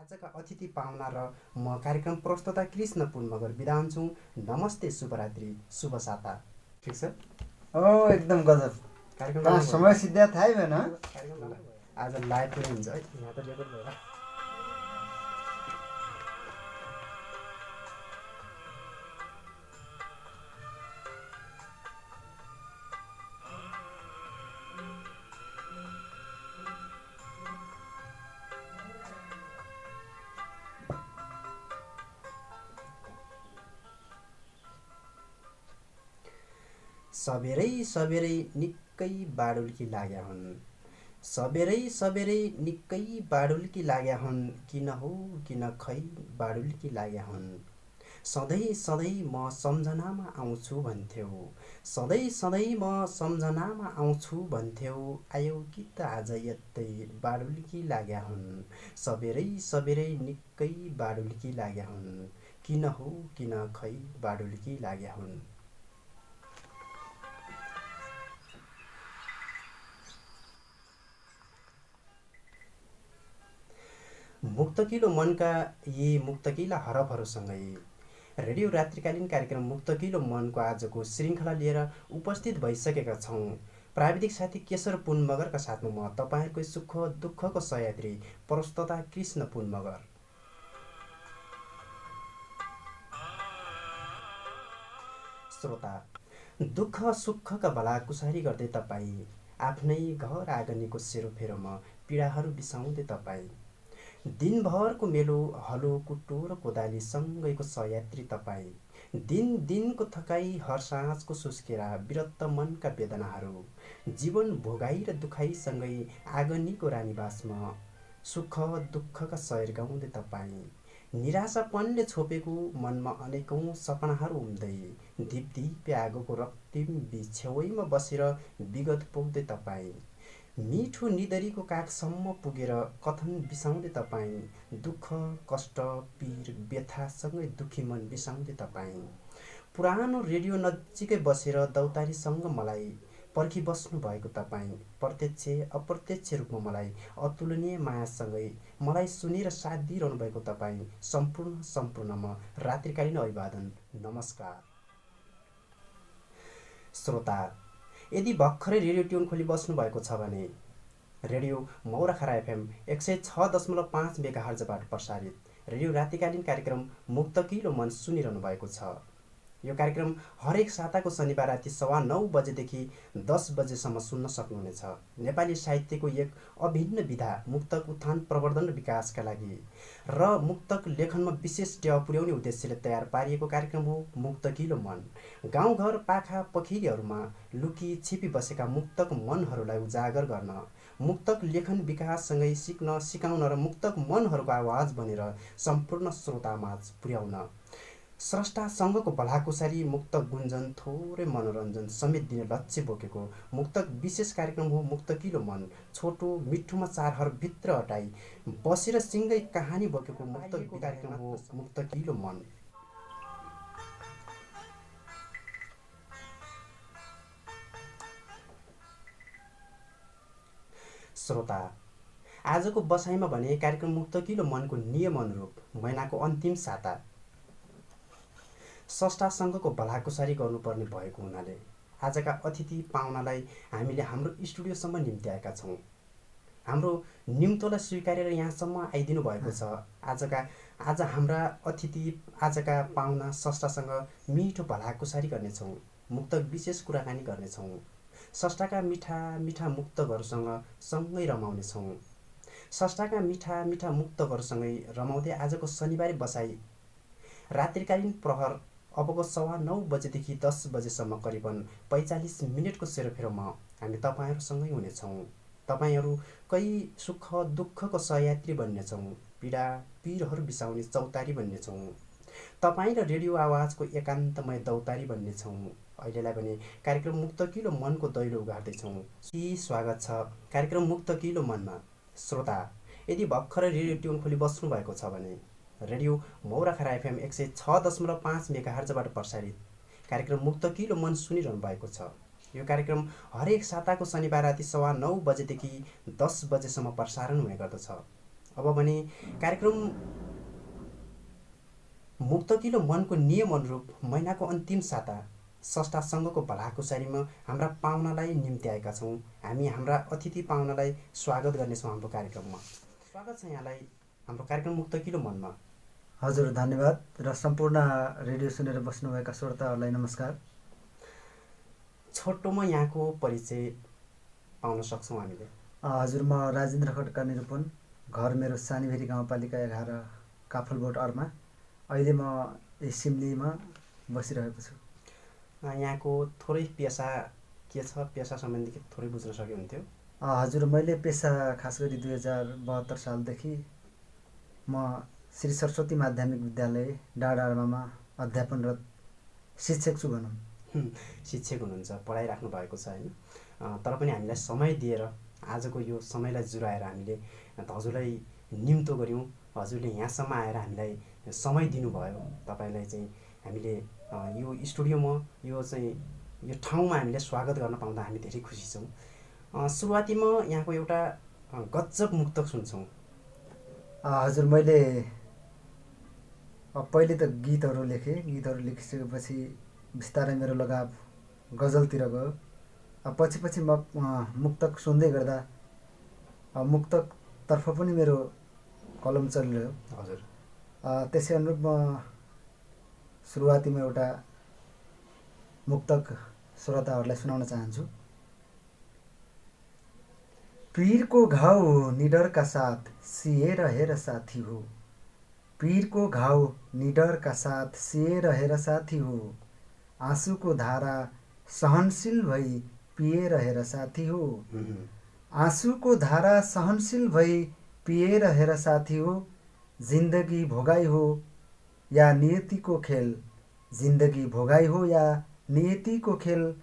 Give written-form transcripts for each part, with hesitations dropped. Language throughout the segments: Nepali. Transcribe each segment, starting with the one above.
आजका अतिथि पाहुना र म कार्यक्रम प्रस्तोता कृष्ण पुन मगर बिदा हुन्छौँ। नमस्ते, शुभरात्रि, शुभ साता। ठिक छ? एकदम गजब। कार्यक्रम कहाँ समय सिद्ध्या थाहै भएन। आज लाइभ पनि हुन्छ है, यहाँ त रेकर्ड भयो। सबेरै सबेरै निकै बाडुल्की लाग्या हुन्। सबेरै सबेरै निकै बाडुल्की लाग्या हुन्। किन हो किन खै बाडुल्की लाग्या हुन्। सधैँ सधैँ म सम्झनामा आउँछु भन्थ्यौ। सधैँ सधैँ म सम्झनामा आउँछु भन्थ्यौ। आयौ कि त आज यतै बाडुल्की लाग्या हुन्। सबेरै सबेरै निकै बाडुल्की लाग्या हुन्। किन हो किन खै बाडुल्की लाग्या हुन्। मुक्तकिलो मनका यी मुक्तकिला हरफहरूसँगै रेडियो रात्रिकालीन कार्यक्रम मुक्तकिलो मनको आजको श्रृङ्खला लिएर उपस्थित भइसकेका छौँ। प्राविधिक साथी केशर पुन मगरका साथमा म तपाईँहरूको सुख दुःखको सहयात्री प्रस्तोता कृष्ण पुन मगर। श्रोता, दुःख सुखका भलाकुसारी गर्दै तपाईँ आफ्नै घर आँगनीको सेरोफेरोमा पीडाहरू बिसाउँदै तपाईँ दिनभरको मेलो हलो कुटो र कोदाली सँगैको सहयात्री तपाईँ दिन दिनको थकाइ हर साँझको सुस्केरा विरक्त मनका वेदनाहरू जीवन भोगाई र दुखाइसँगै आँगनीको रानीवासमा सुख दुःखका शयर गाउँदै तपाईँ निराशापनले छोपेको मनमा अनेकौँ सपनाहरू उम्दै धिपधिपे आगोको रक्तिम छेउमा बसेर विगत पोख्दै तपाईँ मिठो निदरीको काखसम्म पुगेर कथन बिसाउँदै तपाईँ दुःख कष्ट पीर व्यथासँगै दुखी मन बिसाउँदै तपाईँ पुरानो रेडियो नजिकै बसेर दौतारीसँग मलाई पर्खिबस्नु भएको तपाईँ प्रत्यक्ष अप्रत्यक्ष रूपमा मलाई अतुलनीय मायासँगै मलाई सुनेर साथ दिइरहनु भएको तपाईँ सम्पूर्णमा रात्रिकालीन अभिवादन नमस्कार। श्रोता, यदि भर्खरै रेडियो ट्युन खोली बस्नु भएको छ भने रेडियो मौराखरा एफएम 106.5 मेगाहर्जबाट प्रसारित रेडियो रात्रिकालीन कार्यक्रम मुक्तकिलो मन सुनिरहनु भएको छ। यो कार्यक्रम हरेक साताको शनिबार राति 9:15 बजेदेखि 10 बजेसम्म सुन्न सक्नुहुनेछ। नेपाली साहित्यको एक अभिन्न विधा मुक्तक उत्थान प्रवर्धन र विकासका लागि र मुक्तक लेखनमा विशेष टेवा पुर्याउने उद्देश्यले तयार पारिएको कार्यक्रम हो मुक्तकिलो मन। गाउँघर पाखा पखिरीहरूमा लुकी छिपी बसेका मुक्तक मनहरूलाई उजागर गर्न, मुक्तक लेखन विकाससँगै सिक्न सिकाउन र मुक्तक मनहरूको आवाज बनेर सम्पूर्ण श्रोतामाझ पुर्याउन स्रष्टासँगको भलाकुसारी मुक्तक गुन्जन थोरै मनोरञ्जन समेत दिने लक्ष्य बोकेको मुक्तक विशेष कार्यक्रम हो मुक्तकिलो मन। छोटो मिठोमा चारहरूभित्र अटाई बसेर सिँगै कहानी बोकेको मुक्तक कार्यक्रम हो मुक्तकिलो मन। श्रोता, आजको बसाइमा भने कार्यक्रम मुक्तकिलो मनको नियम अनुरूप महिनाको अन्तिम साता स्रष्टासँगको भलाकुसारी गर्नुपर्ने भएको हुनाले आजका अतिथि पाहुनालाई हामीले हाम्रो स्टुडियोसम्म निम्त्याएका छौँ। हाम्रो निम्तोलाई स्वीकारेर यहाँसम्म आइदिनु भएको छ। आज हाम्रा अतिथि आजका पाहुना स्रष्टासँग मिठो भलाकुसारी गर्नेछौँ, मुक्तक विशेष कुराकानी गर्नेछौँ, स्रष्टाका मिठा मिठा मुक्तकहरूसँग सँगै रमाउनेछौँ। स्रष्टाका मिठा मिठा मुक्तकहरूसँगै रमाउँदै आजको शनिबारे बसाई रात्रिकालीन प्रहर अबको 9:15 बजेदेखि 10 बजेसम्म करिबन 45 मिनटको सेरोफेरोमा हामी तपाईँहरूसँगै हुनेछौँ। तपाईँहरूकै सुख दुःखको सहयात्री बन्नेछौँ, पीडा पीरहरू बिसाउने चौतारी बन्नेछौँ, तपाईँ र रेडियो आवाजको एकान्तमय दौतारी बन्नेछौँ। अहिलेलाई भने कार्यक्रम मुक्तकिलो मनको दैलो उगार्दैछौँ। स्वागत छ कार्यक्रम मुक्तकिलो मनमा। श्रोता, यदि भर्खरै रेडियो ट्युन खोली बस्नु भएको छ भने रेडियो मौराखरा एफएम 106.5 मेगाहर्जबाट प्रसारित कार्यक्रम मुक्तकिलो मन सुनिरहनु भएको छ। यो कार्यक्रम हरेक साताको शनिबार राति 9:15 बजेदेखि 10 बजेसम्म प्रसारण हुने गर्दछ। अब भने कार्यक्रम मुक्तकिलो मनको नियम अनुरूप महिनाको अन्तिम साता स्रष्टासँगको भलाकुसारीमा हाम्रा पाहुनालाई निम्त्याएका छौँ। हामी हाम्रा अतिथि पाहुनालाई स्वागत गर्नेछौँ हाम्रो कार्यक्रममा। स्वागत छ यहाँलाई हाम्रो कार्यक्रम मुक्तकिलो मनमा। हजुर, धन्यवाद र सम्पूर्ण रेडियो सुनेर बस्नुभएका श्रोताहरूलाई नमस्कार। छोटोमा यहाँको परिचय पाउन सक्छौँ हामीले? हजुर, म राजेन्द्र खड्का निरूपण, घर मेरो सानीभेरी गाउँपालिका 11 काफलबोट अरमा। अहिले म सिमलीमा बसिरहेको छु। यहाँको थोरै पेसा के छ, पेसा सम्बन्धी थोरै बुझ्न सक्यो हुन्थ्यो? हजुर, मैले पेसा खास गरी 2072 सालदेखि म श्री सरस्वती माध्यमिक विद्यालय डाँडामा अध्यापनरत शिक्षक छु भनौँ। शिक्षक हुनुहुन्छ, पढाइराख्नु भएको छ होइन? तर पनि हामीलाई समय दिएर आजको यो समयलाई जुराएर हामीले हजुरलाई निम्तो गऱ्यौँ। हजुरले यहाँसम्म आएर हामीलाई समय दिनुभयो। तपाईँलाई चाहिँ हामीले यो स्टुडियोमा यो ठाउँमा हामीले स्वागत गर्न पाउँदा हामी धेरै खुसी छौँ। सुरुवातीमा यहाँको एउटा गजब मुक्तक सुन्छौँ। हजुर, मैले पहिले त गीतहरू लेखेँ। गीतहरू लेखिसकेपछि बिस्तारै मेरो लगाव गजलतिर गयो। पछि म मुक्तक सुन्दै गर्दा मुक्तकतर्फ पनि मेरो कलम चलिरह्यो। हजुर, त्यसै अनुरूप म सुरुवातीमा एउटा मुक्तक श्रोताहरूलाई सुनाउन चाहन्छु। पीरको घाउ निडरका साथ सिएर हेर साथी हो, पीरको घाउ निडरका साथ सिएर हेर साथी हो, आँसुको धारा सहनशील भई पिएर हेर साथी हो, आँसुको धारा सहनशील भई पिएर हेर साथी हो, जिन्दगी भोगाई हो या नियतिको खेल, जिन्दगी भोगाई हो या नियतिको खेल,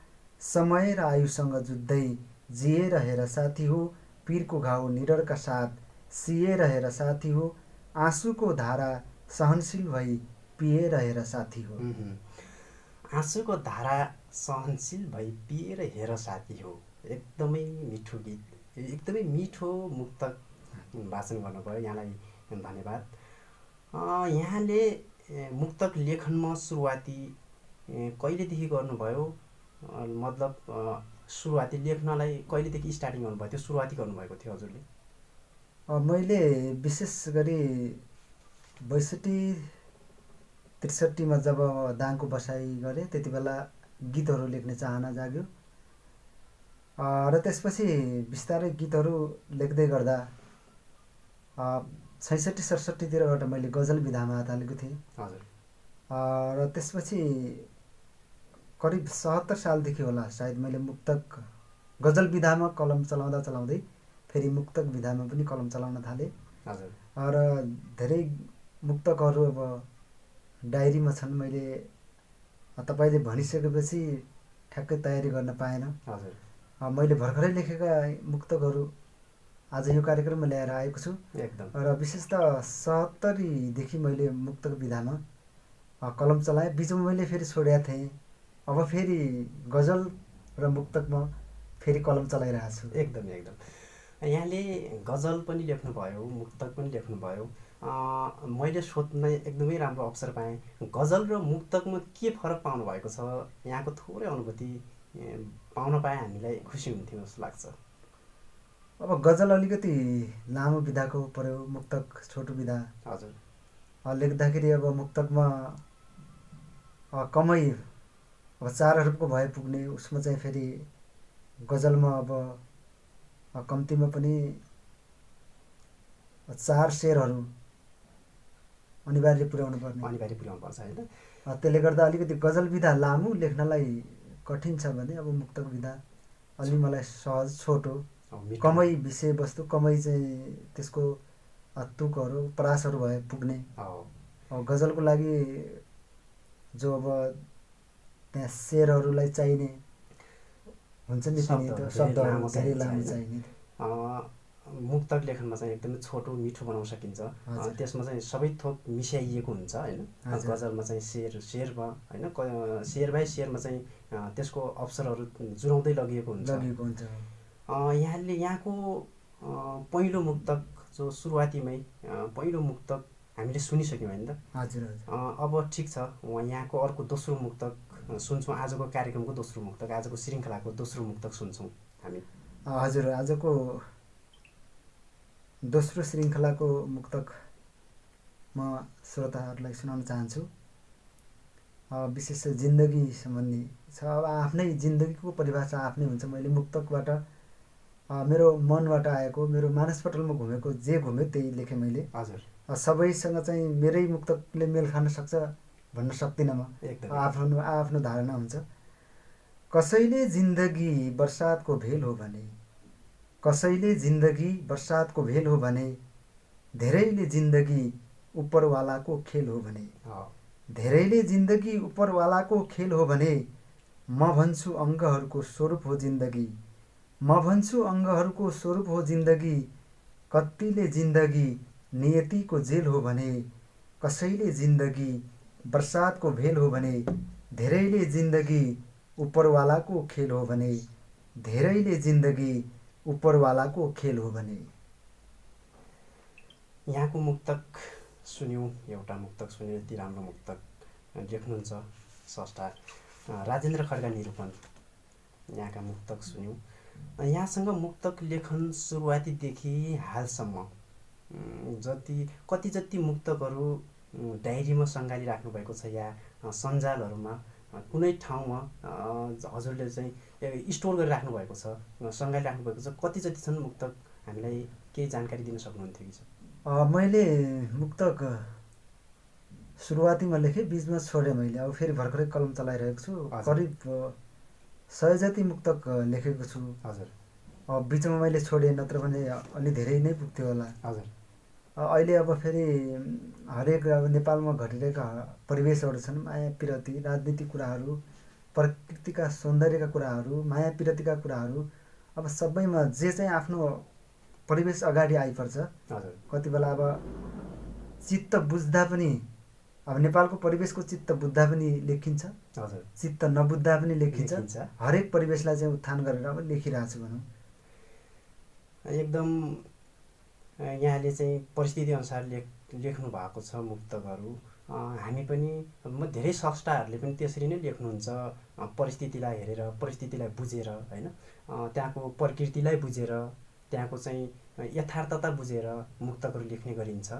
समय र आयुसँग जुझ्दै जिएर हेर साथी हो, पीरको घाउ निडरका साथ सिएर हेर साथी हो, आँसुको धारा सहनशील भई पिएर हेर साथी हो। आँसुको धारा सहनशील भई पिएर हेर साथी हो। एकदमै मिठो गीत, एकदमै मिठो मुक्तक वाचन गर्नुभयो। यहाँलाई धन्यवाद। यहाँले मुक्तक लेखनमा सुरुवाती कहिलेदेखि गर्नुभयो? मतलब सुरुवाती लेख्नलाई कहिलेदेखि स्टार्टिङ गर्नुभयो? त्यो सुरुवाती गर्नुभएको थियो हजुरले? मैले विशेष गरी 62-63 जब दाङको बसाइ गरेँ त्यति बेला गीतहरू लेख्ने चाहना जाग्यो र त्यसपछि बिस्तारै गीतहरू लेख्दै गर्दा 66-67 मैले गजल विधामा हात हालेको थिएँ। हजुर। र त्यसपछि करिब 77 सालदेखि होला सायद मैले मुक्तक गजल विधामा कलम चलाउँदै फेरि मुक्तक विधामा पनि कलम चलाउन थालेँ। हजुर। र धेरै मुक्तकहरू अब डायरीमा छन्। मैले तपाईँले भनिसकेपछि ठ्याक्कै तयारी गर्न पाएन। हजुर। मैले भर्खरै लेखेका मुक्तकहरू आज यो कार्यक्रममा ल्याएर आएको छु। एकदम। र विशेष त 77 मैले मुक्तक विधामा कलम चलाएँ। बिचमा मैले फेरि छोडेका थिएँ। अब फेरि गजल र मुक्तकमा फेरि कलम चलाइरहेको छु। एकदम। यहाँले गजल पनि लेख्नुभयो, मुक्तक पनि लेख्नुभयो। मैले सोध्न एकदमै राम्रो अवसर पाएँ। गजल र मुक्तकमा के फरक पाउनु भएको छ? यहाँको थोरै अनुभूति पाउन पाए हामीलाई खुसी हुन्थ्यो जस्तो लाग्छ। अब गजल अलिकति लामो विधाको पर्यो, मुक्तक छोटो विधा। हजुर। लेख्दाखेरि अब मुक्तकमा कमै अब 4 हरुफको भए पुग्ने, उसमा चाहिँ फेरि गजलमा अब कम्तीमा पनि 4 शेरहरू अनिवार्य पुर्याउनु पर्छ हैन? त्यसले गर्दा अलिकति गजल विधा लामो लेख्नलाई कठिन छ भने अब मुक्तक विधा अलि मलाई सहज, छोटो, कमै विषयवस्तु, कमै चाहिँ त्यसको तुकहरू, प्रासहरू भए पुग्ने। अब गजलको लागि जो अब त्यहाँ शेरहरूलाई चाहिने हुन्छ नि, शब्दहरू धेरै लामो चाहिने। मुक्तक लेखनमा चाहिँ एकदमै छोटो मिठो बनाउन सकिन्छ। त्यसमा चाहिँ सबै थोक मिसाइएको हुन्छ हैन? गजलमा चाहिँ शेर भयो हैन? शेर बाइ शेरमा चाहिँ त्यसको अवसरहरू जुराउँदै लगिएको हुन्छ। यहाँको पहिलो मुक्तक जो सुरुवातीमै पहिलो मुक्तक हामीले सुनिसक्यौँ होइन त? हजुर हजुर। अब ठिक छ, यहाँको अर्को दोस्रो मुक्तक सुन्छौँ। आजको कार्यक्रमको दोस्रो मुक्तक, आजको श्रृङ्खलाको दोस्रो मुक्तक सुन्छौँ हामी। हजुर, आजको दोस्रो श्रृङ्खलाको मुक्तक म श्रोताहरूलाई सुनाउन चाहन्छु। विशेष जिन्दगी सम्बन्धी छ। अब आफ्नै जिन्दगीको परिभाषा आफ्नै हुन्छ। मैले मुक्तकबाट मेरो मनबाट आएको, मेरो मानसपटलमा घुमेको, जे घुम्यो त्यही लेखेँ मैले। हजुर। सबैसँग चाहिँ मेरै मुक्तकले मेल खान सक्छ भन्न सक्दिनँ म, एकदम आफ्नो धारणा हुन्छ। कसैले जिन्दगी बर्सातको भेल हो भने, कसैले जिन्दगी बर्सातको भेल हो भने, धेरैले जिन्दगी उपरवालाको खेल हो भने, धेरैले जिन्दगी उपरवालाको खेल हो भने, म भन्छु अङ्गहरूको स्वरूप हो जिन्दगी, म भन्छु अङ्गहरूको स्वरूप हो जिन्दगी, कतिले जिन्दगी नियतिको जेल हो भने, कसैले जिन्दगी बर्सातको भेल हो भने, धेरैले जिन्दगी उपरवालाको खेल हो भने, धेरैले जिन्दगी उपरवालाको खेल हो भने। यहाँको मुक्तक सुन्यौँ, एउटा मुक्तक सुन्यौँ। यति राम्रो मुक्तक लेख्नुहुन्छ स्रष्टा राजेन्द्र खड्का निरूपण। यहाँका मुक्तक सुन्यौँ। यहाँसँग मुक्तक लेखन सुरुवातीदेखि हालसम्म कति जति मुक्तकहरू डायरीमा सङ्गालिराख्नु भएको छ या सञ्जालहरूमा कुनै ठाउँमा हजुरले चाहिँ स्टोर गरिराख्नु भएको छ, सङ्गालिराख्नु भएको छ, कति जति छन् मुक्तक? हामीलाई केही जानकारी दिन सक्नुहुन्थ्यो कि? मैले मुक्तक सुरुवातीमा लेखेँ, बिचमा छोडेँ मैले। अब फेरि भर्खरै कलम चलाइरहेको छु। करिब 100 जति मुक्तक लेखेको छु। हजुर। बिचमा मैले छोडेँ, नत्र भने अलि धेरै नै पुग्थ्यो होला। हजुर। अहिले अब फेरि हरेक अब नेपालमा घटिरहेका परिवेशहरू छन्, माया पिरती, राजनीतिक कुराहरू, प्रकृतिका सौन्दर्यका कुराहरू, माया पिरतीका कुराहरू, अब सबैमा जे चाहिँ आफ्नो परिवेश अगाडि आइपर्छ। कति बेला अब चित्त बुझ्दा पनि, अब नेपालको परिवेशको चित्त बुझ्दा पनि लेखिन्छ, चित्त नबुझ्दा पनि लेखिन्छ। हरेक परिवेशलाई चाहिँ उत्थान गरेर अब लेखिरहेको छु भनौँ। एकदम यहाँले चाहिँ परिस्थिति अनुसार लेख्नु भएको छ मुक्तकहरू। हामी पनि धेरै स्रष्टाहरूले पनि त्यसरी नै लेख्नुहुन्छ, परिस्थितिलाई हेरेर, परिस्थितिलाई बुझेर होइन, त्यहाँको प्रकृतिलाई बुझेर, त्यहाँको चाहिँ यथार्थता बुझेर मुक्तकहरू लेख्ने गरिन्छ।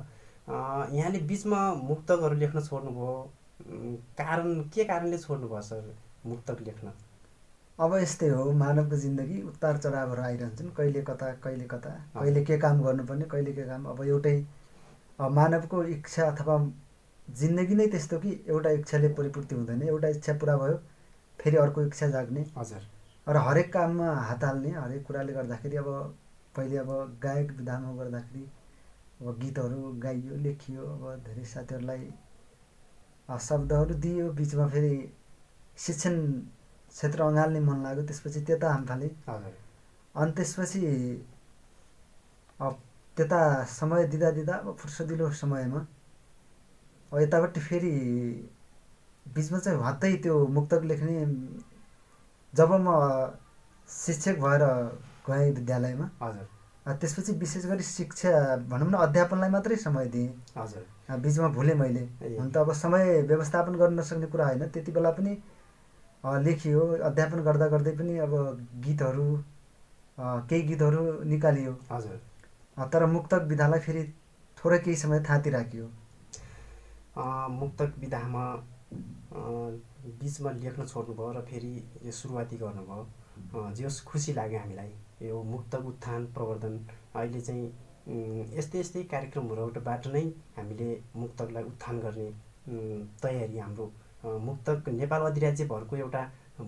यहाँले बिचमा मुक्तकहरू लेख्न छोड्नुभयो, कारण के कारणले छोड्नुभयो सर मुक्तक लेख्न? अब यस्तै हो, मानवको जिन्दगी उतार चढावहरू आइरहन्छन्, कहिले कता कहिले कता, कहिले के काम गर्नुपर्ने, कहिले के काम। अब एउटै मानवको इच्छा अथवा जिन्दगी नै त्यस्तो कि एउटा इच्छाले परिपूर्ति हुँदैन। एउटा इच्छा पुरा भयो फेरि अर्को इच्छा जाग्ने। हजुर। र हरेक काममा हात हाल्ने, हरेक कुराले गर्दाखेरि अब पहिले अब गायक विधामा गर्दाखेरि अब गीतहरू गाइयो, लेखियो, अब धेरै साथीहरूलाई शब्दहरू दियो, बिचमा फेरि शिक्षण क्षेत्र अँगाल्ने मन लाग्यो, त्यसपछि त्यता हाम फालेँ। अनि त्यसपछि त्यता समय दिँदा दिँदा अब फुर्सदिलो समयमा यतापट्टि फेरि बिचमा चाहिँ हत्तै त्यो मुक्तक लेख्ने, जब म शिक्षक भएर गएँ विद्यालयमा, त्यसपछि विशेष गरी शिक्षा भनौँ न अध्यापनलाई मात्रै समय दिएँ। बिचमा भुलेँ मैले। हुन त अब समय व्यवस्थापन गर्न नसक्ने कुरा होइन, त्यति बेला पनि लेखियो। अध्यापन गर्दा गर्दै पनि अब गीतहरू, केही गीतहरू निकालियो। तर मुक्तक विधालाई फेरि थोरै केही समय थाती राखियो। मुक्तक विधामा बिचमा लेख्न छोड्नुभयो र फेरि यो सुरुवाती गर्नुभयो। जे होस्, खुसी लाग्यो हामीलाई। यो मुक्तक उत्थान प्रवर्धन अहिले चाहिँ यस्तै यस्तै कार्यक्रमहरूबाट नै हामीले मुक्तकलाई उत्थान गर्ने तयारी हाम्रो मुक्तक नेपाल अधिराज्यभरको एउटा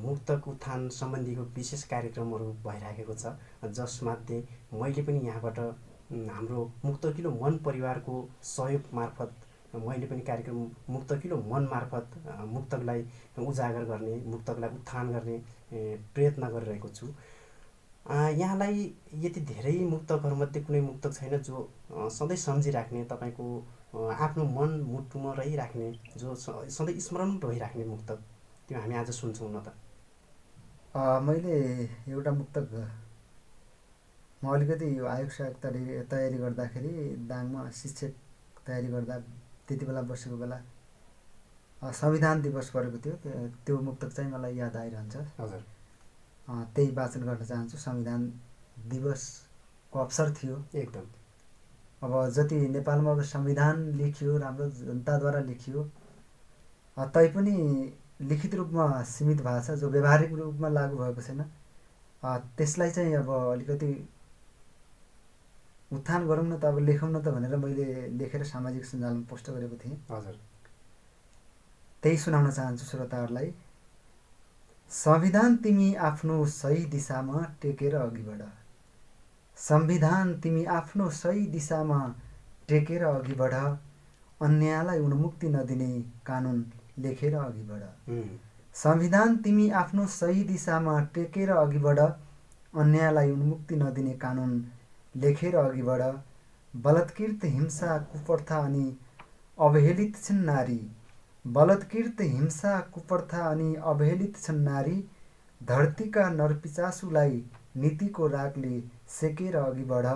मुक्तक उत्थान सम्बन्धीको विशेष कार्यक्रमहरू भइराखेको छ, जसमध्ये मैले पनि यहाँबाट हाम्रो मुक्तकिलो मन परिवारको सहयोग मार्फत मैले पनि कार्यक्रम मुक्तकिलो मन मार्फत मुक्तकलाई उजागर गर्ने, मुक्तकलाई उत्थान गर्ने प्रयत्न गरिरहेको छु। यहाँलाई यति धेरै मुक्तकहरूमध्ये कुनै मुक्तक छैन जो सधैँ सम्झिराख्ने, तपाईँको आफ्नो मन मुटुमा रहिराख्ने, जो सधैँ स्मरण रहिराख्ने मुक्तक? त्यो हामी आज सुन्छौँ न त। मैले एउटा मुक्तक म अलिकति यो आयोग सहायक तयारी गर्दाखेरि दाङमा शिक्षक तयारी गर्दा त्यति बेला बसेको बेला संविधान दिवस परेको थियो। त्यो मुक्तक चाहिँ मलाई याद आइरहन्छ। हजुर, त्यही वाचन गर्न चाहन्छु। संविधान दिवसको अवसर थियो एकदम। अब जति नेपालमा अब संविधान लेखियो, राम्रो जनताद्वारा लेखियो, तैपनि लिखित रूपमा सीमित भएको छ, जो व्यावहारिक रूपमा लागू भएको छैन। त्यसलाई चाहिँ अब अलिकति उत्थान गरौँ न त, अब लेखौँ न त भनेर मैले लेखेर सामाजिक सञ्जालमा पोस्ट गरेको थिएँ। हजुर, त्यही सुनाउन चाहन्छु श्रोताहरूलाई। संविधान तिमी आफ्नो सही दिशामा टेकेर अघि बढ। संविधान तिमी आफ्नो सही दिशामा टेकेर अघि बढ। अन्यायलाई उन्मुक्ति नदिने कानुन लेखेर अघि बढ। संविधान तिमी आफ्नो सही दिशामा टेकेर अघि बढ। अन्यायलाई उन्मुक्ति नदिने कानुन लेखेर अघि बढ। बलात्कृत हिंसा कुप्रथा अनि अवहेलित छिन् नारी। बलात्कृत हिंसा कुप्रथा अनि अवहेलित छन् नारी। धरतीका नरपिचासुलाई नीतिको रागले सेकेर अघि बढ।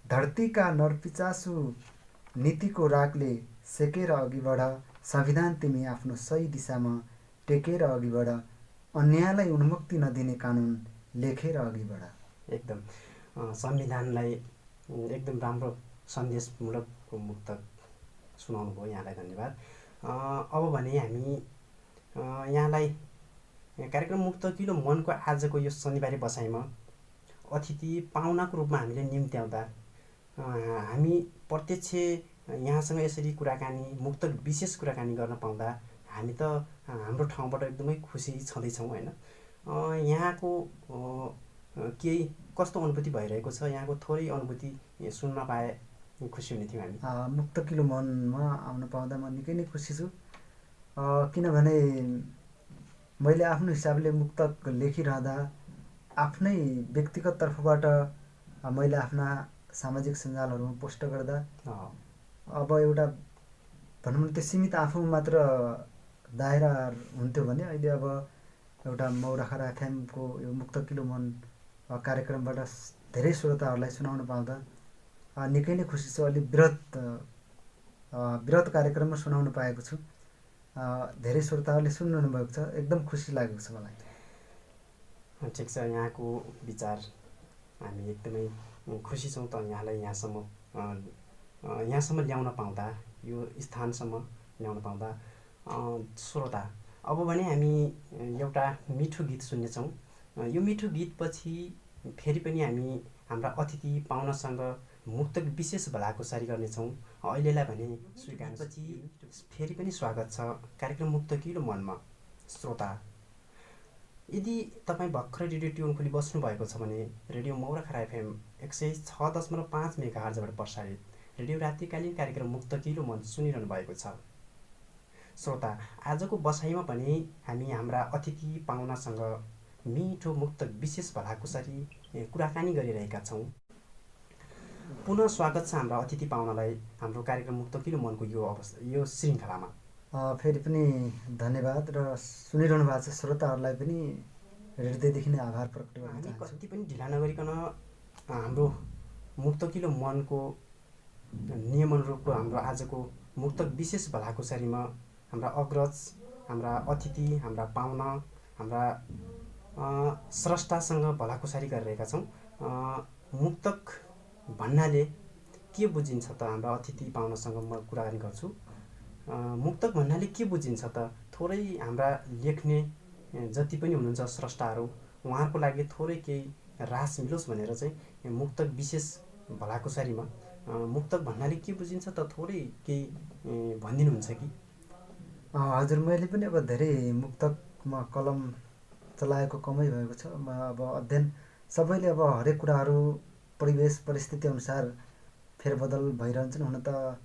धरतीका नरपिचासु नीतिको रागले सेकेर अघि बढ। संविधान तिमी आफ्नो सही दिशामा टेकेर अघि बढ। अन्यायलाई उन्मुक्ति नदिने कानुन लेखेर अघि बढ। एकदम संविधानलाई एकदम राम्रो सन्देशमूलक मुक्तक सुनाउनु भयो। यहाँलाई धन्यवाद। अब भने हामी यहाँलाई कार्यक्रम मुक्तकिलो मनको आजको यो शनिबारे बसाइमा अतिथि पाहुनाको रूपमा हामीले निम्त्याउँदा हामी प्रत्यक्ष यहाँसँग यसरी कुराकानी, मुक्तक विशेष कुराकानी गर्न पाउँदा हामी त हाम्रो ठाउँबाट एकदमै खुसी छँदैछौँ होइन। यहाँको केही कस्तो अनुभूति भइरहेको छ, यहाँको थोरै अनुभूति सुन्न पाए खुसी हुने थियौँ हामी। मुक्तकिलो मनमा आउन पाउँदा म निकै नै खुसी छु। किनभने मैले आफ्नो हिसाबले मुक्तक लेखिरहँदा आफ्नै व्यक्तिगत तर्फबाट मैले आफ्ना सामाजिक सञ्जालहरूमा पोस्ट गर्दा अब एउटा भनौँ न त्यो सीमित आफूमा मात्र दायरा हुन्थ्यो भने अहिले अब एउटा मौराखरा एफएमको यो मुक्तकिलो मन कार्यक्रमबाट धेरै श्रोताहरूलाई सुनाउन पाउँदा निकै नै खुसी छु। अलिक वृहत कार्यक्रममा सुनाउन पाएको छु। धेरै श्रोताहरूले सुन्नु भएको छ, एकदम खुसी लागेको छ मलाई। ठिक छ, यहाँको विचार हामी एकदमै खुसी छौँ त यहाँलाई यहाँसम्म ल्याउन पाउँदा, यो स्थानसम्म ल्याउन पाउँदा। श्रोता, अब भने हामी एउटा मिठो गीत सुन्नेछौँ। यो मिठो गीतपछि फेरि पनि हामी हाम्रा अतिथि पाहुनासँग मुक्तक विशेष भलाकुसारी गर्नेछौँ। अहिलेलाई भने स्वीकारपछि फेरि पनि स्वागत छ कार्यक्रम मुक्तकिलो मनमा। श्रोता, यदि तपाईँ भर्खरै रेडियो ट्युन खोली बस्नु भएको छ भने रेडियो मौराखरा एफएम 106.5 मेगाहर्जबाट प्रसारित रेडियो रात्रिकालीन कार्यक्रम मुक्तकिलो मन सुनिरहनु भएको छ। श्रोता, आजको बसाइमा पनि हामी हाम्रा अतिथि पाहुनासँग मिठो मुक्तक विशेष भलाकुसारी कुराकानी गरिरहेका छौँ। पुनः स्वागत छ हाम्रा अतिथि पाहुनालाई हाम्रो कार्यक्रम मुक्तकिलो मनको यो श्रृङ्खलामा। फेरि पनि धन्यवाद र सुनिरहनु भएको छ श्रोताहरूलाई पनि हृदयदेखि नै आभार प्रकट गर्न चाहन्छु। हामी कति पनि ढिला नगरिकन हाम्रो मुक्तकिलो मनको नियमअनुरूपको हाम्रो आजको मुक्तक विशेष भलाकुसारीमा हाम्रा अग्रज, हाम्रा अतिथि, हाम्रा पाहुना, हाम्रा स्रष्टासँग भलाकुसारी गरिरहेका छौँ। मुक्तक भन्नाले के बुझिन्छ त? हाम्रा अतिथि पाहुनासँग म कुराकानी गर्छु। मुक्तक भन्नाले के बुझिन्छ त? थोरै हाम्रा लेख्ने जति पनि हुनुहुन्छ स्रष्टाहरू, उहाँहरूको लागि थोरै केही रास मिलोस् भनेर चाहिँ मुक्तक विशेष भलाकुसारीमा मुक्तक भन्नाले के बुझिन्छ त थोरै केही भनिदिनुहुन्छ कि? हजुर, मैले पनि अब धेरै मुक्तकमा कलम चलाएको कमै भएको छ। म अब अध्ययन सबैले अब हरेक कुराहरू परिवेश परिस्थिति अनुसार फेरबदल भइरहन्छन्। हुन त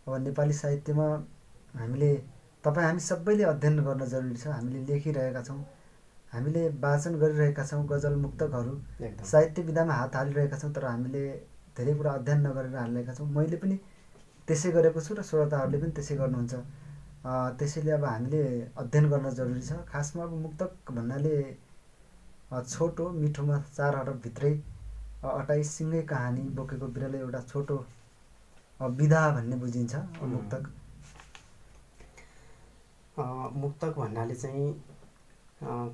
अब नेपाली साहित्यमा हामी सबैले अध्ययन गर्न जरुरी छ। हामीले लेखिरहेका छौँ, हामीले वाचन गरिरहेका छौँ गजल मुक्तकहरू, साहित्य विधामा हात हालिरहेका छौँ, तर हामीले धेरै कुरा अध्ययन नगरेर हालिरहेका छौँ। मैले पनि त्यसै गरेको छु र श्रोताहरूले पनि त्यसै गर्नुहुन्छ। त्यसैले अब हामीले अध्ययन गर्न जरुरी छ। खासमा अब मुक्तक भन्नाले छोटो मिठोमा 4 हरफभित्रै 28 कहानी बोकेको बिरलै एउटा छोटो विधा भन्ने बुझिन्छ मुक्तक। मुक्तक भन्नाले चाहिँ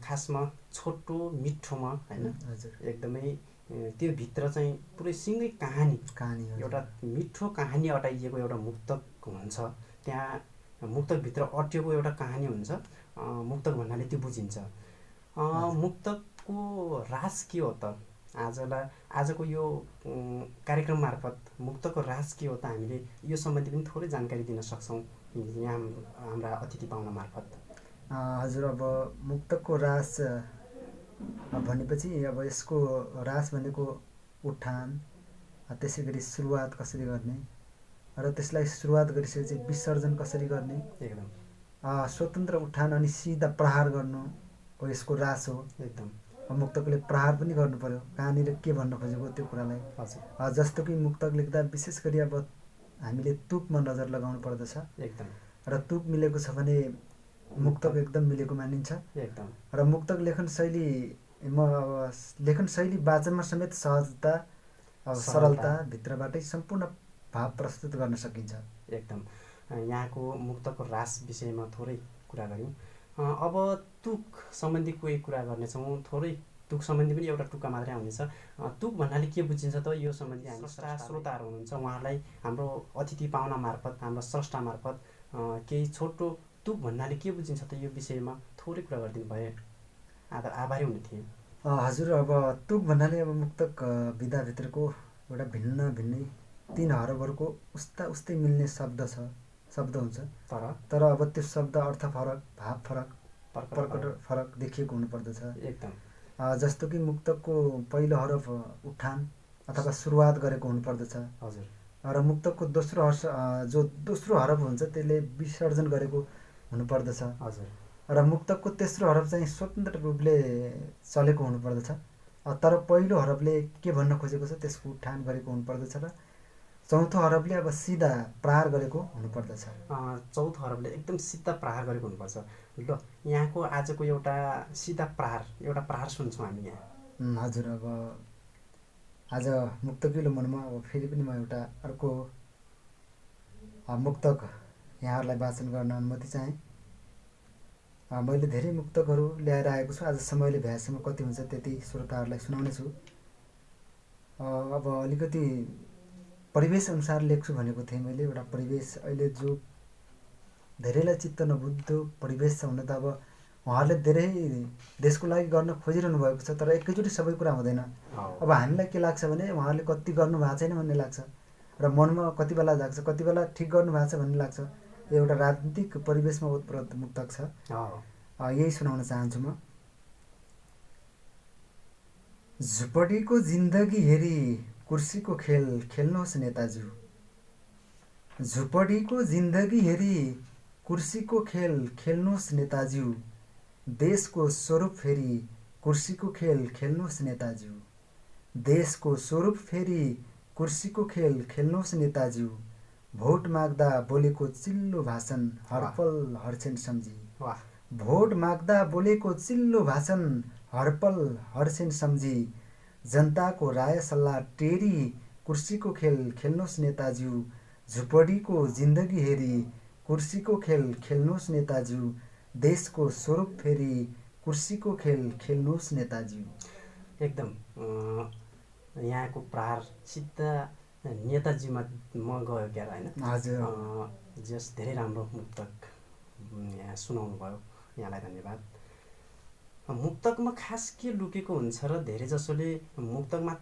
खासमा छोटो मिठोमा होइन हजुर एकदमै त्यो भित्र चाहिँ पुरै सिँगै कहानी हजुर। एउटा मिठो कहानी अटाइएको एउटा मुक्तक हुन्छ। त्यहाँ मुक्तकभित्र अट्टिएको एउटा कहानी हुन्छ। मुक्तक भन्नाले त्यो बुझिन्छ। मुक्तकको राज के हो त? आजको यो कार्यक्रम मार्फत मुक्तकको राज के हो त हामीले यो सम्बन्धी पनि थोरै जानकारी दिन सक्छौँ यहाँ हाम्रा अतिथि पाहुना मार्फत। हजुर, अब मुक्तकको राज भनेपछि अब यसको राज भनेको उठान, त्यसै गरी सुरुवात कसरी गर्ने र त्यसलाई सुरुवात गरिसकेपछि विसर्जन कसरी गर्ने, एकदम स्वतन्त्र उठान अनि सिधा प्रहार गर्नु हो यसको राज हो। एकदम मुक्तकले प्रहार पनि गर्नु पर्यो कहाँनिर के भन्न खोजेको त्यो कुरालाई। हजुर जस्तो कि मुक्तक लेख्दा विशेष गरी अब हामीले तुकमा नजर लगाउनु पर्दछ एकदम र तुक मिलेको छ भने मुक्तक एकदम मिलेको मानिन्छ। एकदम र मुक्तक लेखन शैली वाचनमा समेत सहजता सरलता भित्रबाटै सम्पूर्ण भाव प्रस्तुत गर्न सकिन्छ। एकदम यहाँको मुक्तकको रास विषयमा थोरै कुरा गऱ्यौँ। अब तुक सम्बन्धी कोही कुरा गर्नेछौँ। थोरै तुक सम्बन्धी पनि एउटा टुक्का मात्रै आउनेछ। तुक भन्नाले के बुझिन्छ त यो सम्बन्धी हामी श्रोताहरू हुनुहुन्छ उहाँहरूलाई हाम्रो अतिथि पाहुना मार्फत हाम्रो स्रष्टा मार्फत केही छोटो तुक भन्नाले के बुझिन्छ त यो विषयमा थोरै कुरा गरिदिनु भए आभारी हुने थिएँ। हजुर, अब तुक भन्नाले अब मुक्तक विधाभित्रको एउटा भिन्नै 3 हरफहरूको उस्तै मिल्ने शब्द हुन्छ। तर अब त्यो शब्द अर्थ फरक, भाव फरक, प्रकट फरक देखिएको हुनुपर्दछ। एकदम जस्तो कि मुक्तकको पहिलो हरफ उठान अथवा सुरुवात गरेको हुनुपर्दछ। हजुर। र मुक्तकको दोस्रो हरफ हुन्छ त्यसले विसर्जन गरेको हुनुपर्दछ। हजुर। र मुक्तकको तेस्रो हरफ चाहिँ स्वतन्त्र रूपले चलेको हुनुपर्दछ। तर पहिलो हरफले के भन्न खोजेको छ त्यसको उठान गरेको हुनुपर्दछ र चौथो हरफले अब सिधा प्रहार गरेको हुनुपर्दछ। चौथो हरफले एकदम सिधा प्रहार गरेको हुनुपर्छ। ल यहाँको आजको एउटा सिधा प्रहार सुन्छौँ हामी यहाँ। हजुर, अब आज मुक्तकिलो मनमा अब फेरि पनि म एउटा अर्को मुक्तक यहाँहरूलाई वाचन गर्न अनुमति चाहेँ। मैले धेरै मुक्तकहरू ल्याएर आएको छु। आज समयले भ्याएसम्म कति हुन्छ त्यति श्रोताहरूलाई सुनाउने छु। अब अलिकति परिवेश अनुसार लेख्छु भनेको थिएँ मैले। एउटा परिवेश अहिले जो धेरैलाई चित्त नबुझ्दो परिवेश छ हुन त अब उहाँहरूले धेरै देशको लागि गर्न खोजिरहनु भएको छ तर एकैचोटि सबै कुरा हुँदैन। अब हामीलाई के लाग्छ भने उहाँहरूले कति गर्नु भएको छैन भन्ने लाग्छ र मनमा कति बेला जाग्छ कति बेला ठिक गर्नु भएको छ भन्ने लाग्छ। एउटा राजनीतिक परिवेशमा ओतप्रोत मुक्तक छ। यही सुनाउन चाहन्छु म। झुपडीको जिन्दगी हेरी कुर्सीको खेल खेल्नुहोस् नेताज्यू। झुपडीको जिन्दगी हेरी कुर्सीको खेल खेल्नुहोस् नेताज्यू। देशको स्वरूप फेरि कुर्सीको खेल खेल्नुहोस् नेताज्यू। देशको स्वरूप फेरि कुर्सीको खेल खेल्नुहोस् नेताज्यू। भोट माग्दा बोलेको चिल्लो भाषण हरपल हर्छेन सम्झी। भोट माग्दा बोलेको चिल्लो भाषण हरपल हर्छेन सम्झी। जनताको राय सल्लाह टेरी कुर्सीको खेल खेल्नुहोस् नेताज्यू। झुपडीको जिन्दगी हेरी कुर्सीको खेल खेल्नुहोस् नेताज्यू। देशको स्वरूप फेरि कुर्सीको खेल खेल्नुहोस् नेताज्यू। एकदम यहाँको प्रहार सिधा नेताजीमा म गयो क्या होइन। हजुर। जस धेरै राम्रो मुक्तक यहाँ सुनाउनु भयो, यहाँलाई धन्यवाद। मुक्तकमा खास के लुकेको हुन्छ र धेरै जसोले मुक्तकमा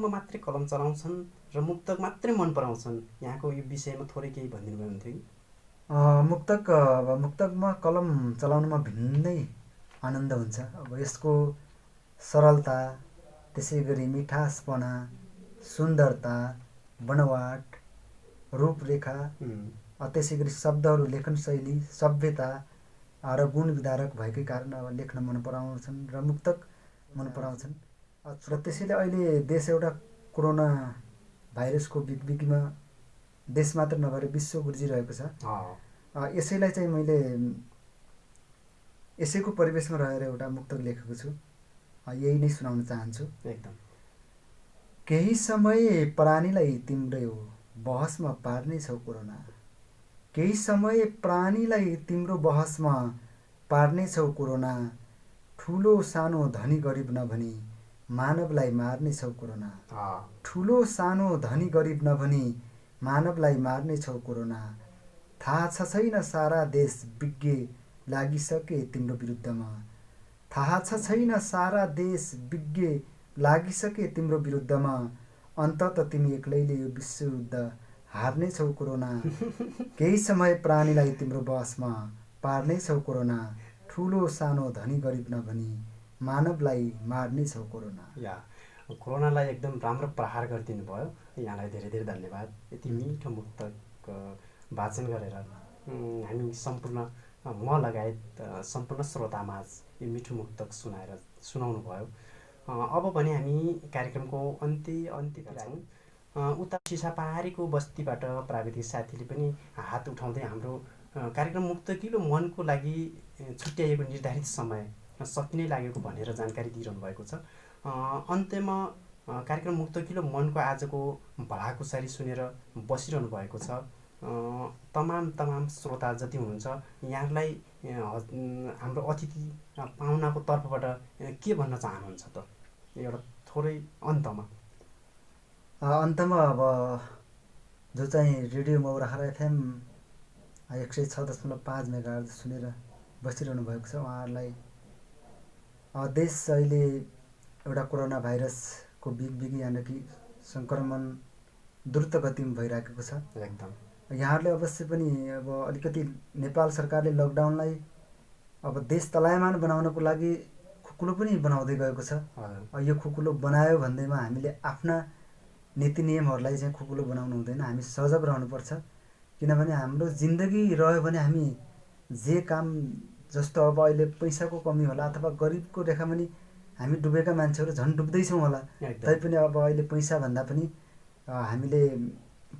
मात्रै कलम चलाउँछन् र मुक्तक मात्रै मन पराउँछन्। यहाँको यो विषयमा थोरै केही भनिदिनु भयो हुन्थ्यो कि? मुक्तकमा कलम चलाउनुमा भिन्नै आनन्द हुन्छ। अब यसको सरलता, त्यसै गरी मिठासपना, सुन्दरता, बनवाट, रूपरेखा, त्यसै गरी शब्दहरू, लेखन शैली, सभ्यता र गुण विधारक भएकै कारण अब लेख्न मन पराउँछन् र मुक्तक मन पराउँछन्। र त्यसैले अहिले देश एउटा कोरोना भाइरसको बिगबिगीमा देश मात्र नभएर विश्व गुर्जिरहेको छ। यसैलाई चाहिँ मैले यसैको परिवेशमा रहेर एउटा मुक्तक लेखेको छु। यही नै सुनाउन चाहन्छु। एकदम केही समय प्राणीलाई तिम्रो बहसमा पार्नेछौ कोरोना। केही समय प्राणीलाई तिम्रो बहसमा पार्नेछौ कोरोना। ठुलो सानो धनी गरिब नभनी मानवलाई मार्नेछौ कोरोना। ठुलो सानो धनी गरिब नभनी मानवलाई मार्नेछौ कोरोना। थाहा छ छैन सारा देश विज्ञ लागिसके तिम्रो विरुद्धमा। थाहा छ छैन सारा देश विज्ञ लागिसके तिम्रो विरुद्धमा। अन्तत तिमी एक्लैले यो विश्वयुद्ध हार्नेछौ कोरोना। केही समय प्राणीलाई तिम्रो बसमा पार्नेछौ कोरोना। ठुलो सानो धनी गरिब नभनी मानवलाई मार्नेछौ कोरोना। या कोरोनालाई एकदम राम्रो प्रहार गरिदिनु भयो। यहाँलाई धेरै धेरै धन्यवाद। यति मिठो मुक्तक वाचन गरेर हामी सम्पूर्ण म लगायत सम्पूर्ण श्रोतामाझ यो मिठो मुक्तक सुनाउनु भयो। अब भने हामी कार्यक्रमको अन्त्यतिर छौँ। उता सिसापारीको बस्तीबाट प्राविधिक साथीले पनि हात उठाउँदै हाम्रो कार्यक्रम मुक्तकिलो मनको लागि छुट्याइएको निर्धारित समय सकिनै लागेको भनेर जानकारी दिइरहनु भएको छ। अन्त्यमा कार्यक्रम मुक्तकिलो मनको आजको भलाकुसारी सुनेर बसिरहनु भएको छ। तमाम श्रोता जति हुनुहुन्छ यहाँहरूलाई हाम्रो अतिथि पाहुनाको तर्फबाट के भन्न चाहनुहुन्छ त? एउटा थोरै अन्तमा अब जो चाहिँ रेडियो मौराहरा एफएम 106.5 मेगाहर्ज सुनेर बसिरहनु भएको छ उहाँहरूलाई देश अहिले एउटा कोरोना भाइरसको बिगबिगी यानि कि सङ्क्रमण द्रुत गतिमा भइराखेको छ। एकदम यहाँहरूले अवश्य पनि अब अलिकति नेपाल सरकारले लकडाउनलाई अब देश चलायमान बनाउनको लागि खुकुलो पनि बनाउँदै गएको छ। यो खुकुलो बनायो भन्दैमा हामीले आफ्ना नीति नियमहरूलाई चाहिँ खुकुलो बनाउनु हुँदैन। हामी सजग रहनुपर्छ। किनभने हाम्रो जिन्दगी रह्यो भने हामी जे काम जस्तो अब अहिले पैसाको कमी होला अथवा गरिबको रेखामुनि हामी डुबेका मान्छेहरू झन् डुब्दैछौँ होला। तैपनि अब अहिले पैसाभन्दा पनि हामीले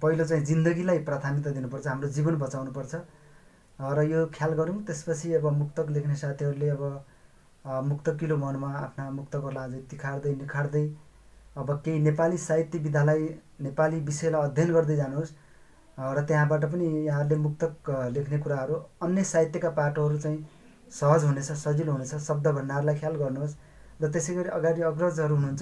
पहिलो चाहिँ जिन्दगीलाई प्राथमिकता दिनुपर्छ। हाम्रो जीवन बचाउनुपर्छ र यो ख्याल गरौँ। त्यसपछि अब मुक्तक लेख्ने साथीहरूले अब मुक्तकिलो मनमा आफ्ना मुक्तकहरूलाई अझै तिखार्दै निखार्दै अब केही नेपाली साहित्य विधालाई नेपाली विषयलाई अध्ययन गर्दै जानुहोस् र त्यहाँबाट पनि यहाँहरूले मुक्तक लेख्ने कुराहरू अन्य साहित्यका पाटोहरू चाहिँ सहज हुनेछ, सजिलो हुनेछ। शब्द भण्डारलाई ख्याल गर्नुहोस् र त्यसै गरी अगाडि अग्रजहरू हुनुहुन्छ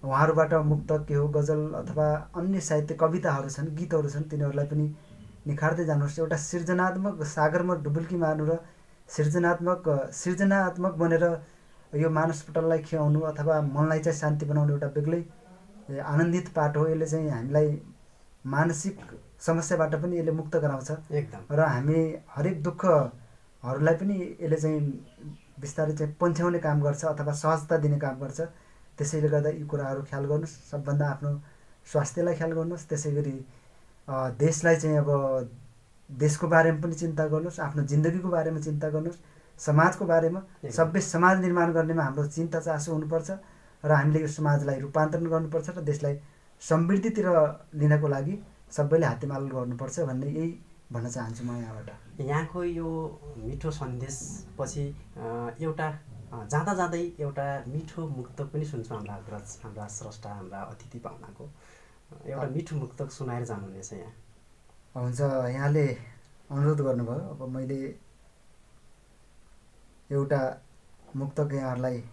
उहाँहरूबाट मुक्तक के हो, गजल अथवा अन्य साहित्य कविताहरू छन्, गीतहरू छन्, तिनीहरूलाई पनि निखार्दै जानुहोस्। एउटा सृजनात्मक सागरमा डुबुल्की मार्नु र सृजनात्मक बनेर यो मानसपटललाई खियाउनु अथवा मनलाई चाहिँ शान्ति बनाउनु एउटा बेग्लै आनन्दित पाठ हो। यसले चाहिँ हामीलाई मानसिक समस्याबाट पनि यसले मुक्त गराउँछ र हामी हरेक दुःखहरूलाई पनि यसले चाहिँ बिस्तारै चाहिँ पन्छ्याउने काम गर्छ अथवा सहजता दिने काम गर्छ। त्यसैले गर्दा यी कुराहरू ख्याल गर्नुहोस्। सबभन्दा आफ्नो स्वास्थ्यलाई ख्याल गर्नुहोस्। त्यसै गरी देशलाई चाहिँ अब देशको बारेमा पनि चिन्ता गर्नुहोस्, आफ्नो जिन्दगीको बारेमा चिन्ता गर्नुहोस्, समाजको बारेमा। सभ्य समाज निर्माण गर्नेमा हाम्रो चिन्ता चासो हुनुपर्छ र हामीले यो समाजलाई रूपान्तरण गर्नुपर्छ र देशलाई समृद्धितिर लिनको लागि सबैले हातेमालो गर्नुपर्छ भन्ने यही भन्न चाहन्छु म यहाँबाट। यहाँको यो मिठो सन्देशपछि एउटा जाँदै एउटा मिठो मुक्तक पनि सुन्छौँ। हाम्रा स्रष्टा, हाम्रा अतिथि पाहुनाको एउटा मिठो मुक्तक सुनाएर जानुहुनेछ यहाँ। हुन्छ, यहाँले अनुरोध गर्नुभयो। अब मैले एउटा मुक्तक यहाँहरूलाई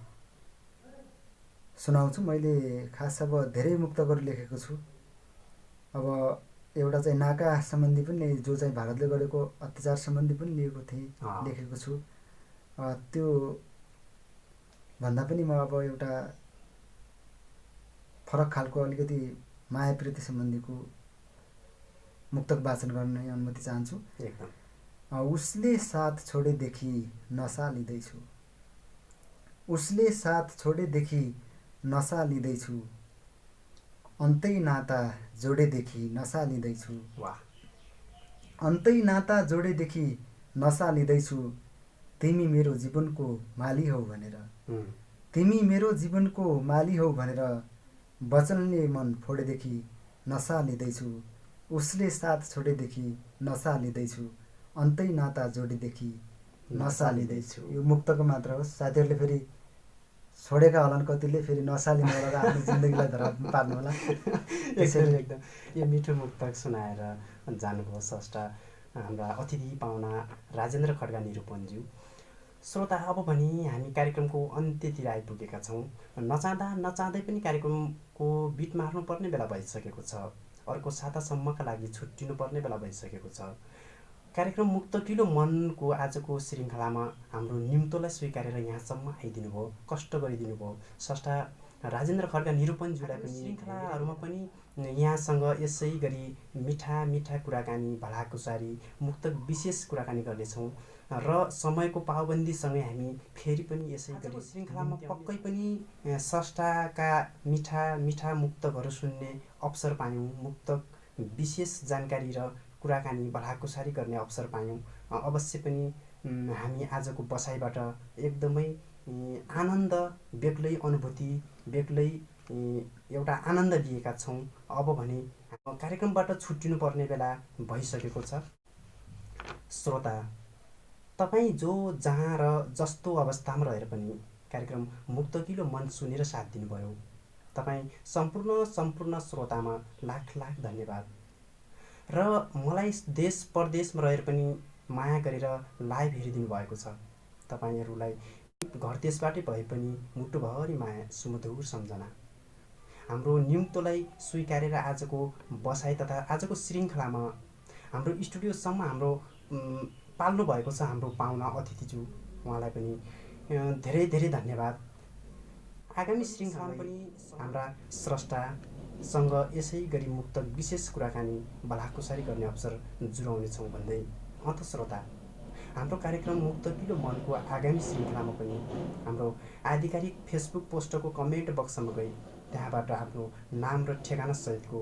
सुनाउँछु। मैले खास अब धेरै मुक्तकहरू लेखेको छु। अब एउटा चाहिँ नाका सम्बन्धी पनि, जो चाहिँ भारतले गरेको अत्याचार सम्बन्धी पनि लेखेको छु। त्यो भन्दा पनि म अब एउटा फरक खालको अलिकति माया प्रीति सम्बन्धीको मुक्तक वाचन गर्ने अनुमति चाहन्छु। उसले साथ छोडेदेखि नसा लिँदैछु। उसले साथ छोडेदेखि नसा लिँदैछु। अन्तै नाता जोडेदेखि नसा लिँदैछु। अन्तै नाता जोडेदेखि नसा लिँदैछु। तिमी मेरो जीवनको माली हौ भनेर, तिमी मेरो जीवनको माली हौ भनेर वचनले मन फोडेदेखि नसा लिँदैछु। उसले साथ छोडेदेखि नसा लिँदैछु। अन्तै नाता जोडेदेखि नसा लिँदैछु। यो मुक्तको मात्र हो। साथीहरूले फेरि छोडेका होलान् कतिले, फेरि नसालिनु होला र आफ्नो जिन्दगीलाई धरापमा पार्नु होला। एकदम यो मिठो मुक्तक सुनाएर जानुभयो स्रष्टा हाम्रा अतिथि पाहुना राजेन्द्र खड्का निरूपणज्यू। श्रोता, अब भने हामी कार्यक्रमको अन्त्यतिर आइपुगेका छौँ। नचाहँदा नचाहँदै पनि कार्यक्रमको बिट मार्नुपर्ने बेला भइसकेको छ। अर्को सातासम्मका लागि छुट्टिनुपर्ने बेला भइसकेको छ। कार्यक्रम मुक्तकिलो मनको आजको श्रृङ्खलामा हाम्रो निम्तोलाई स्वीकारेर यहाँसम्म आइदिनु भयो, कष्ट गरिदिनु भयो। स्रष्टा राजेन्द्र खड्का निरूपणज्यूलाई पनि श्रृङ्खलाहरूमा पनि यहाँसँग यसै गरी मिठा मिठा कुराकानी, भलाकुसारी, मुक्तक विशेष कुराकानी गर्नेछौँ र समयको पाबन्दीसँगै हामी फेरि पनि यसै गरी श्रृङ्खलामा पक्कै पनि स्रष्टाका मिठा मिठा मुक्तकहरू सुन्ने अवसर पायौँ, मुक्तक विशेष जानकारी र कुराकानी भलाकुसारी गर्ने अवसर पायौँ। अवश्य पनि हामी आजको बसाइबाट एकदमै आनन्द, बेग्लै अनुभूति, बेग्लै एउटा आनन्द लिएका छौँ। अब भने कार्यक्रमबाट छुट्टिनुपर्ने बेला भइसकेको छ। श्रोता, तपाईँ जो जहाँ र जस्तो अवस्थामा रहेर पनि कार्यक्रम मुक्तकिलो मन सुनेर साथ दिनुभयो, तपाईँ सम्पूर्ण श्रोतामा लाख लाख धन्यवाद। र मलाई देश परदेशमा रहेर पनि माया गरेर लाइभ हेरिदिनु भएको छ। तपाईँहरूलाई घर देशबाटै भए पनि मुटुभरि माया, सुमधुर सम्झना। हाम्रो निम्तोलाई स्वीकारेर आजको बसाइ तथा आजको श्रृङ्खलामा हाम्रो स्टुडियोसम्म हाम्रो पाल्नु भएको छ हाम्रो पाहुना अतिथिज्यू, उहाँलाई पनि धेरै धेरै धन्यवाद। आगामी श्रृङ्खलामा पनि हाम्रा स्रष्टासँग यसै गरी मुक्तक विशेष कुराकानी, भलाकुसारी गर्ने अवसर जुराउनेछौँ भन्दै श्रोता, हाम्रो कार्यक्रम मुक्तकिलो मनको आगामी श्रृङ्खलामा पनि हाम्रो आधिकारिक फेसबुक पोस्टको कमेन्ट बक्समा गई त्यहाँबाट आफ्नो नाम र ठेगाना सहितको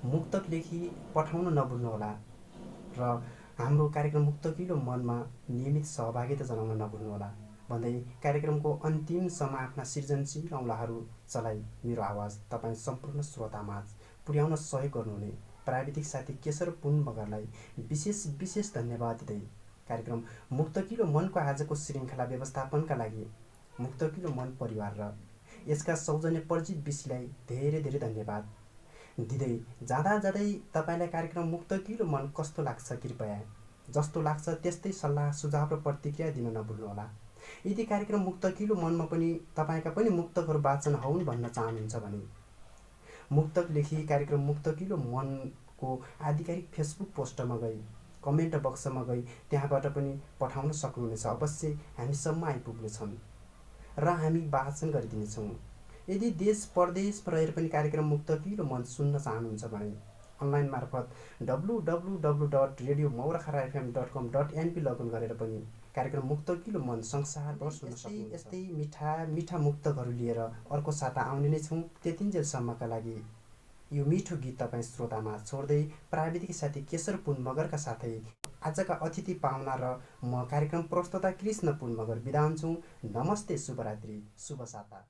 मुक्तक लेखी पठाउन नभुल्नुहोला र हाम्रो कार्यक्रम मुक्तकिलो मनमा नियमित सहभागिता जनाउन नभुल्नुहोला भन्दै कार्यक्रमको अन्तिमसम्म आफ्ना सृजनशील औँलाहरू चलाई मेरो आवाज तपाईँ सम्पूर्ण श्रोतामाझ पुर्याउन सहयोग गर्नुहुने प्राविधिक साथी केशर पुन मगरलाई विशेष धन्यवाद दिँदै कार्यक्रम मुक्तकिलो मनको आजको श्रृङ्खला व्यवस्थापनका लागि मुक्तकिलो मन परिवार र यसका सौजन्य परिचित विषीलाई धेरै धेरै धन्यवाद दिँदै जाँदा तपाईँलाई कार्यक्रम मुक्तकिलो मन कस्तो लाग्छ, कृपया जस्तो लाग्छ त्यस्तै सल्लाह सुझाव र प्रतिक्रिया दिन नभुल्नुहोला। यदि कार्यक्रम मुक्तकिलो मनमा पनि तपाईँका पनि मुक्तकहरू वाचन हुन् भन्न चाहनुहुन्छ भने मुक्तक लेखी कार्यक्रम मुक्तकिलो मनको आधिकारिक फेसबुक पोस्टमा गई कमेन्ट बक्समा गई त्यहाँबाट पनि पठाउन सक्नुहुनेछ। अवश्य हामीसम्म आइपुग्नेछन् र हामी वाचन गरिदिनेछौँ। यदि देश परदेशमा रहेर पनि कार्यक्रम मुक्तकिलो मन सुन्न चाहनुहुन्छ भने अनलाइन मार्फत www.radiomaurakharaFM.com.np लगइन गरेर पनि कार्यक्रम मुक्तकिलो मन संसारभर सुन्न सक्नुहुन्छ। यस्तै मिठा मिठा मुक्तकहरू लिएर अर्को साता आउने नै छौँ। त्यतिन्जेलसम्मका लागि यो मिठो गीत तपाईँ श्रोतामा छोड्दै प्राविधिक साथी केशर पुन मगरका साथै आजका अतिथि पाहुना र म कार्यक्रम प्रस्तोता कृष्ण पुन मगर बिदा हुन्छौँ। नमस्ते, शुभरात्रि, शुभ साता।